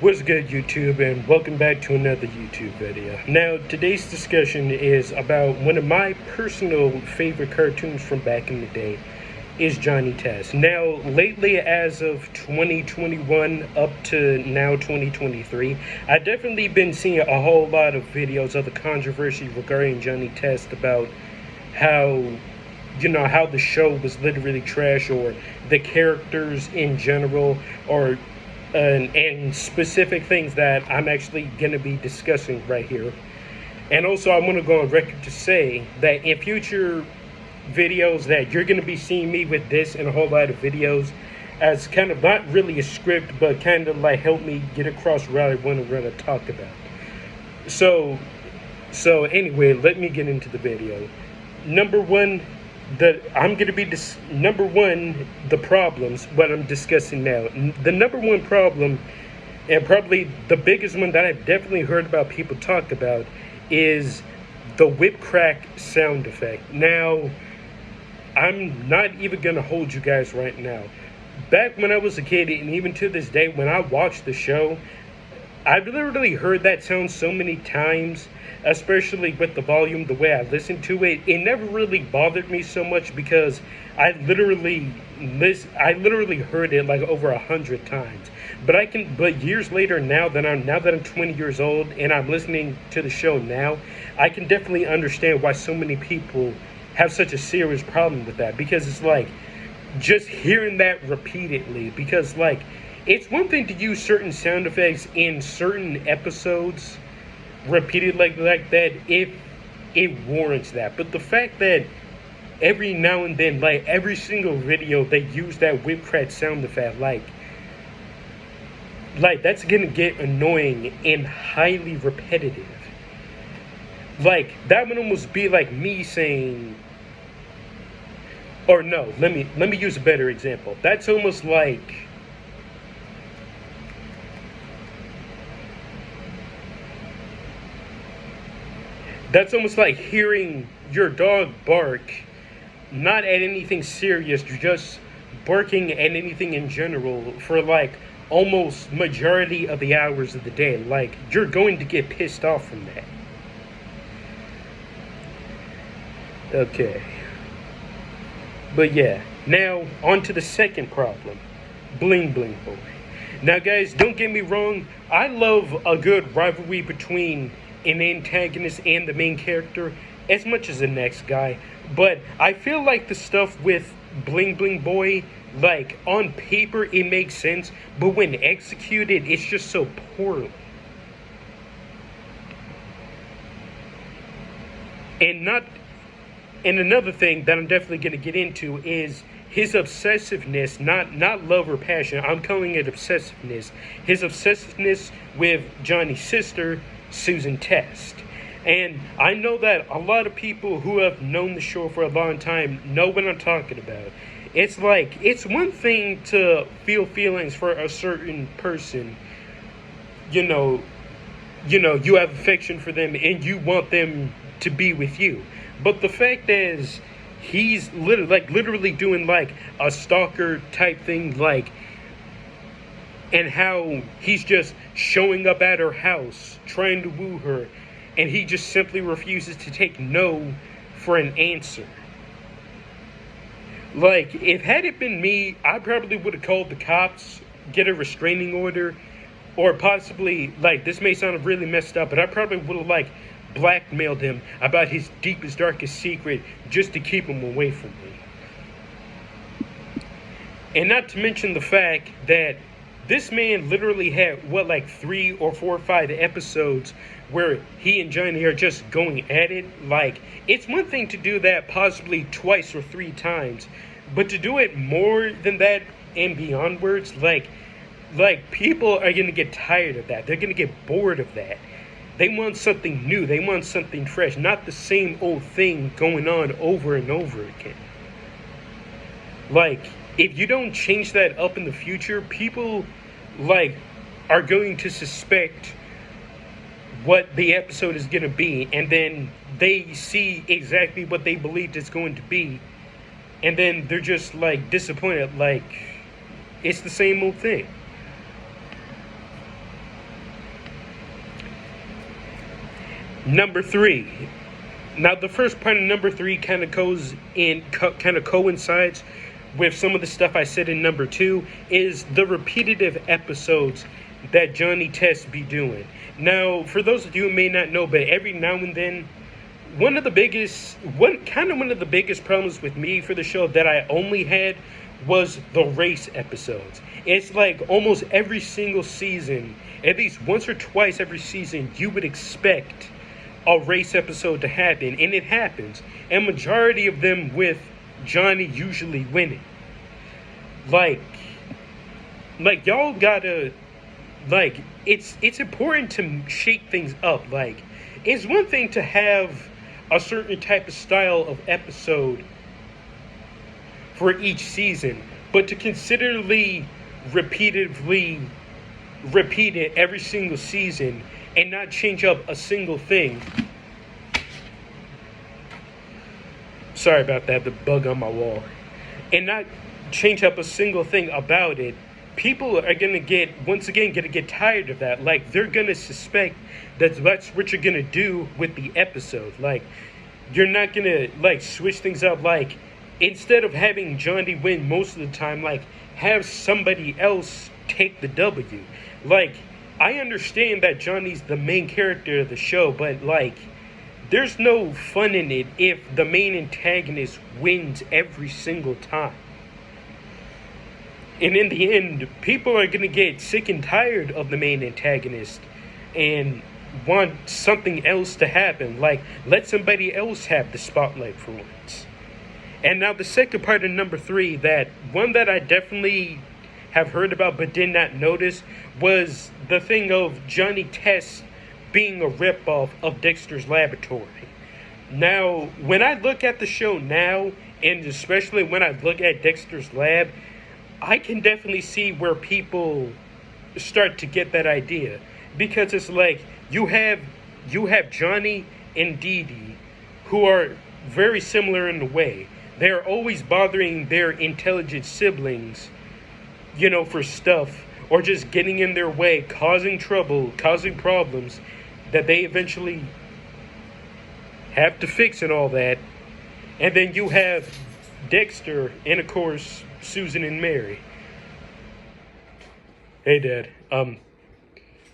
What's good, YouTube, and welcome back to another YouTube video. Now, today's discussion is about one of my personal favorite cartoons from back in the day is Johnny Test. Now, lately, as of 2021 up to now 2023, I've definitely been seeing a whole lot of videos of the controversy regarding Johnny Test about how how the show was literally trash, or the characters in general, or and specific things that I'm actually going to be discussing right here. And also, I want to go on record to say that in future videos that you're going to be seeing me with this and a whole lot of videos as kind of not really a script, but kind of like help me get across what I want to talk about. So anyway, let me get into the video. Number one, the problems, what I'm discussing now. The number one problem, and probably the biggest one that I've definitely heard about people talk about, is the whip crack sound effect. Now, I'm not even gonna hold you guys right now. Back when I was a kid, and even to this day, when I watched the show, I've literally heard that sound so many times, especially with the volume, the way I listened to it. It never really bothered me so much because I literally heard it like over 100 times. But years later, now that I'm 20 years old and I'm listening to the show now, I can definitely understand why so many people have such a serious problem with that, because it's like just hearing that repeatedly, because like it's one thing to use certain sound effects in certain episodes repeated like that if it warrants that. But the fact that every now and then, like every single video, they use that whip crack sound effect, like that's gonna get annoying and highly repetitive. Like that would almost be like me saying, or no, let me use a better example. That's almost like hearing your dog bark, not at anything serious, just barking at anything in general for like almost majority of the hours of the day. Like, you're going to get pissed off from that. Okay. But yeah, now on to the second problem. Bling Bling Boy. Now guys, don't get me wrong, I love a good rivalry between an antagonist and the main character as much as the next guy, but I feel like the stuff with Bling Bling Boy, like on paper it makes sense, but when executed it's just so poorly. And another thing that I'm definitely going to get into is his obsessiveness, not love or passion. I'm calling it obsessiveness. His obsessiveness with Johnny's sister, Susan Test. And I know that a lot of people who have known the show for a long time know what I'm talking about. It's like, it's one thing to feel feelings for a certain person. You have affection for them and you want them to be with you. But the fact is, he's literally doing like a stalker type thing, like, and how he's just showing up at her house trying to woo her, and he just simply refuses to take no for an answer. Like, if had it been me, I probably would have called the cops, get a restraining order, or possibly, like, this may sound really messed up, but I probably would have like blackmailed him about his deepest, darkest secret just to keep him away from me. And not to mention the fact that this man literally had, like 3 or 4 or 5 episodes where he and Johnny are just going at it. Like, it's one thing to do that possibly twice or 3 times, but to do it more than that and beyond words, like people are going to get tired of that. They're going to get bored of that. They want something new. They want something fresh. Not the same old thing going on over and over again. Like, if you don't change that up in the future, people, like, are going to suspect what the episode is going to be. And then they see exactly what they believed it's going to be. And then they're just, like, disappointed. Like, it's the same old thing. Number three. Now, the first part of number three kind of coincides with some of the stuff I said in number two, is the repetitive episodes that Johnny Test be doing. Now, for those of you who may not know, but every now and then, one of the biggest problems with me for the show that I only had was the race episodes. It's like almost every single season, at least once or twice every season, you would expect a race episode to happen, and it happens, and majority of them with Johnny usually winning. Like y'all gotta, it's important to shake things up. Like, it's one thing to have a certain type of style of episode for each season, but to considerably repeatedly repeat it every single season and not change up a single thing. Sorry about that, the bug on my wall. And not change up a single thing about it. People are gonna get tired of that. Like, they're gonna suspect that that's what you're gonna do with the episode. Like, you're not gonna switch things up. Like, instead of having Johnny win most of the time, have somebody else take the W. Like, I understand that Johnny's the main character of the show, but there's no fun in it if the main antagonist wins every single time. And in the end, people are gonna get sick and tired of the main antagonist and want something else to happen. Let somebody else have the spotlight for once. And now the second part of number three, that one that I definitely have heard about but did not notice, was the thing of Johnny Test being a ripoff of Dexter's Laboratory. Now, when I look at the show now, and especially when I look at Dexter's Lab, I can definitely see where people start to get that idea. Because it's like, you have Johnny and Dee Dee, who are very similar in a way. They're always bothering their intelligent siblings, for stuff, or just getting in their way, causing trouble, causing problems that they eventually have to fix and all that. And then you have Dexter and, of course, Susan and Mary. Hey, Dad,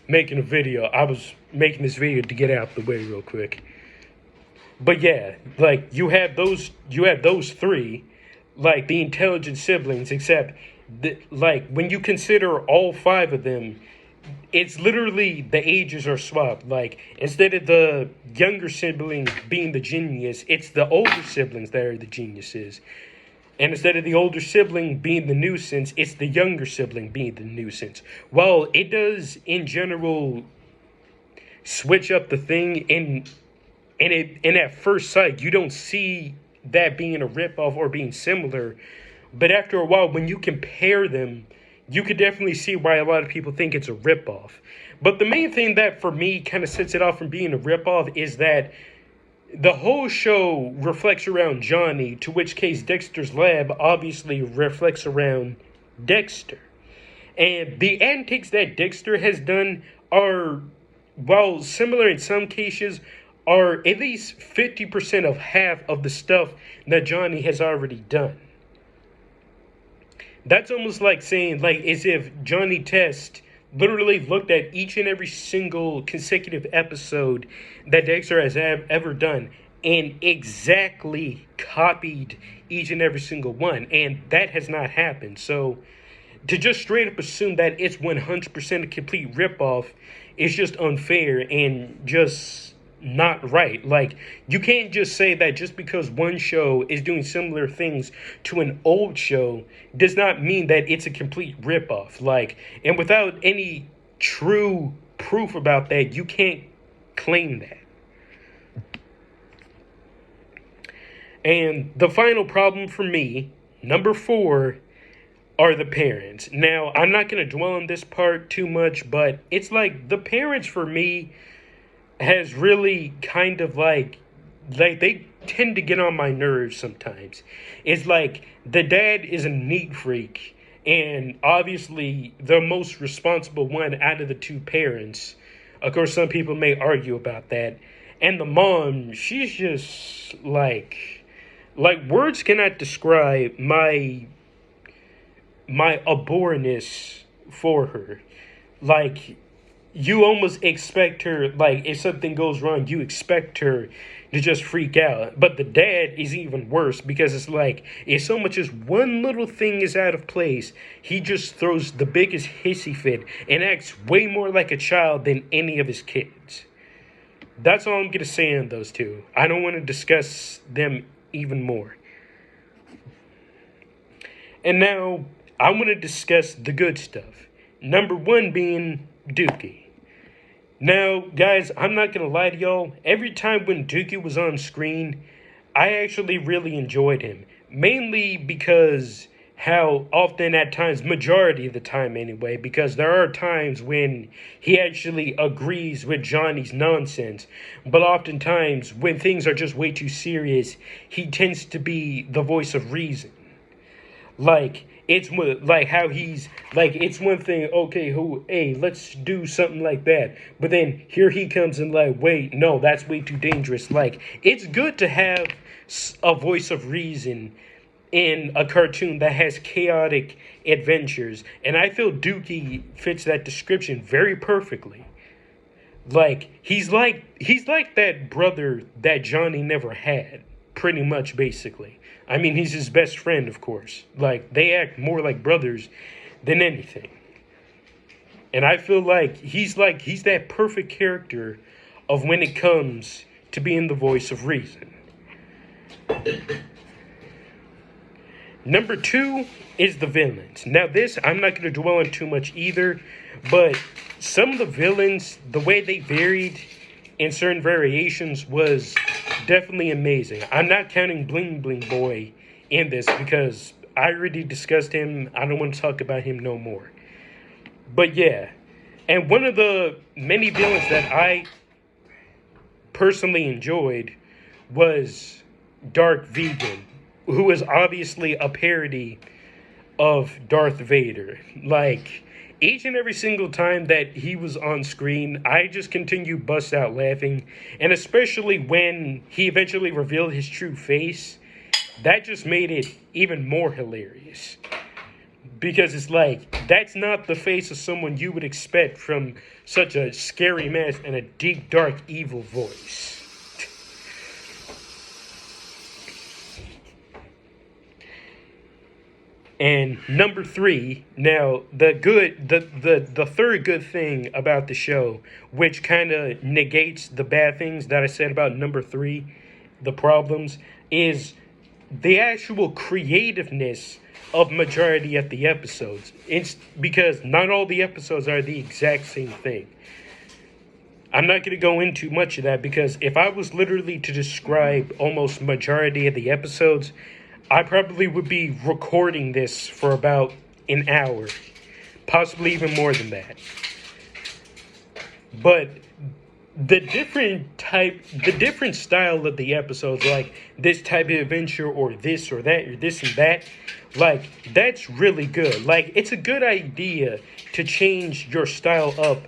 making a video. I was making this video to get out the way real quick. But yeah, you have those three, the intelligent siblings, except when you consider all five of them, it's literally the ages are swapped. Instead of the younger sibling being the genius, it's the older siblings that are the geniuses. And instead of the older sibling being the nuisance, it's the younger sibling being the nuisance. While it does, in general, switch up the thing, and at first sight, you don't see that being a ripoff or being similar. But after a while, when you compare them, you could definitely see why a lot of people think it's a ripoff. But the main thing that, for me, kind of sets it off from being a ripoff is that the whole show reflects around Johnny, to which case Dexter's Lab obviously reflects around Dexter. And the antics that Dexter has done are, while similar in some cases, are at least 50% of half of the stuff that Johnny has already done. That's almost like saying, as if Johnny Test literally looked at each and every single consecutive episode that Dexter has ever done and exactly copied each and every single one. And that has not happened. So to just straight up assume that it's 100% a complete ripoff is just unfair and just not right. You can't just say that just because one show is doing similar things to an old show does not mean that it's a complete ripoff. And without any true proof about that, you can't claim that. And the final problem for me, number 4, are the parents. Now, I'm not going to dwell on this part too much, but it's the parents for me has really kind of they tend to get on my nerves sometimes. It's the dad is a neat freak, and obviously the most responsible one out of the two parents. Of course, some people may argue about that. And the mom, she's just like words cannot describe my abhorrence for her. Like, you almost expect her, like, if something goes wrong, you expect her to just freak out. But the dad is even worse because it's like, if so much as one little thing is out of place, he just throws the biggest hissy fit and acts way more like a child than any of his kids. That's all I'm going to say on those two. I don't want to discuss them even more. And now, I want to discuss the good stuff. Number one being Dookie. Now, guys, I'm not going to lie to y'all. Every time when Dookie was on screen, I actually really enjoyed him. Mainly because how often at times, majority of the time anyway, because there are times when he actually agrees with Johnny's nonsense. But oftentimes, when things are just way too serious, he tends to be the voice of reason. Like, like how he's like, it's one thing, okay, hey, let's do something like that, but then here he comes and like, wait, no, that's way too dangerous. Like, it's good to have a voice of reason in a cartoon that has chaotic adventures, and I feel Dookie fits that description very perfectly. Like, he's like that brother that Johnny never had, pretty much, basically. I mean, he's his best friend, of course. Like, they act more like brothers than anything. And I feel like he's that perfect character of when it comes to being the voice of reason. Number two is the villains. Now, this, I'm not going to dwell on too much either, but some of the villains, the way they varied in certain variations was definitely amazing. I'm not counting Bling Bling Boy in this because I already discussed him. I don't want to talk about him no more. But yeah, and one of the many villains that I personally enjoyed was Dark Vegan, who was obviously a parody of Darth Vader. Like, each and every single time that he was on screen, I just continued bust out laughing. And especially when he eventually revealed his true face, that just made it even more hilarious. Because it's like, that's not the face of someone you would expect from such a scary mask and a deep, dark, evil voice. And number three, now the third good thing about the show, which kind of negates the bad things that I said about number three, the problems, is the actual creativeness of majority of the episodes. It's because not all the episodes are the exact same thing. I'm not going to go into much of that because if I was literally to describe almost majority of the episodes, I probably would be recording this for about an hour, possibly even more than that. But the different style of the episodes, like this type of adventure or this or that or this and that, like, that's really good. Like, it's a good idea to change your style up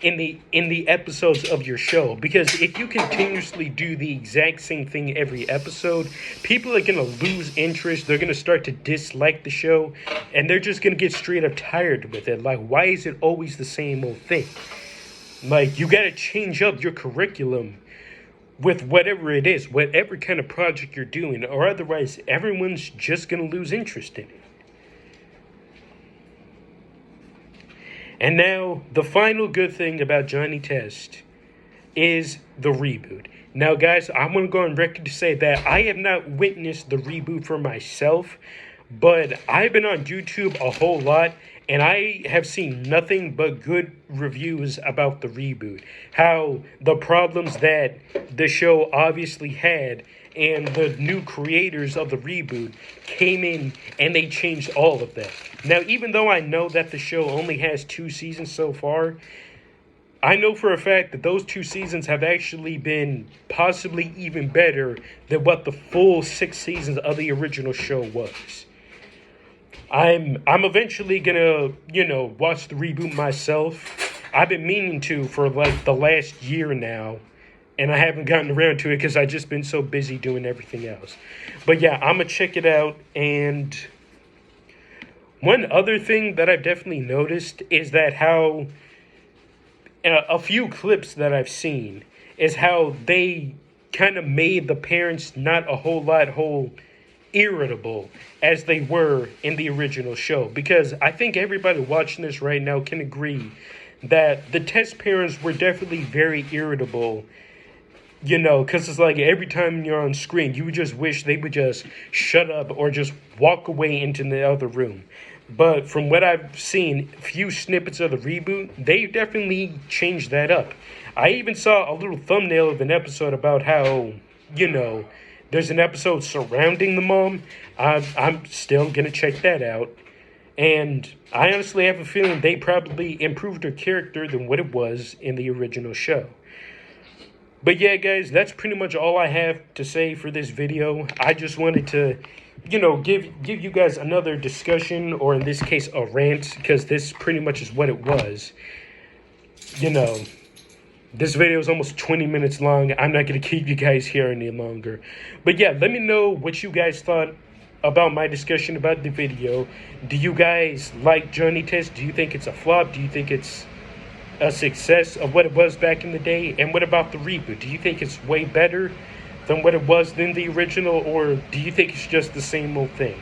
in the episodes of your show, because if you continuously do the exact same thing every episode, people are going to lose interest. They're going to start to dislike the show, and they're just going to get straight up tired with it. Like, why is it always the same old thing? Like, you got to change up your curriculum with whatever it is, whatever kind of project you're doing, or otherwise everyone's just going to lose interest in it. And now, the final good thing about Johnny Test is the reboot. Now, guys, I'm going to go on record to say that I have not witnessed the reboot for myself, but I've been on YouTube a whole lot, and I have seen nothing but good reviews about the reboot. How the problems that the show obviously had and the new creators of the reboot came in and they changed all of that. Now, even though I know that the show only has 2 seasons so far, I know for a fact that those 2 seasons have actually been possibly even better than what the full 6 seasons of the original show was. I'm eventually gonna, watch the reboot myself. I've been meaning to for like the last year now. and I haven't gotten around to it because I've just been so busy doing everything else. But yeah, I'm gonna check it out. And one other thing that I've definitely noticed is that how a few clips that I've seen is how they kind of made the parents not a whole lot irritable as they were in the original show. Because I think everybody watching this right now can agree that the test parents were definitely very irritable. Because it's like every time you're on screen, you would just wish they would just shut up or just walk away into the other room. But from what I've seen, a few snippets of the reboot, they definitely changed that up. I even saw a little thumbnail of an episode about how, there's an episode surrounding the mom. I'm still going to check that out. And I honestly have a feeling they probably improved her character than what it was in the original show. But yeah, guys, that's pretty much all I have to say for this video. I just wanted to, give you guys another discussion, or in this case, a rant, because this pretty much is what it was. This video is almost 20 minutes long. I'm not going to keep you guys here any longer. But yeah, let me know what you guys thought about my discussion about the video. Do you guys like Johnny Test? Do you think it's a flop? Do you think it's a success of what it was back in the day? And what about the reboot? Do you think it's way better than what it was in the original, or do you think it's just the same old thing?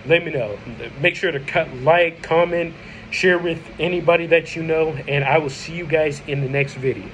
Let me know. Make sure to like, comment, share with anybody that you know, and I will see you guys in the next video.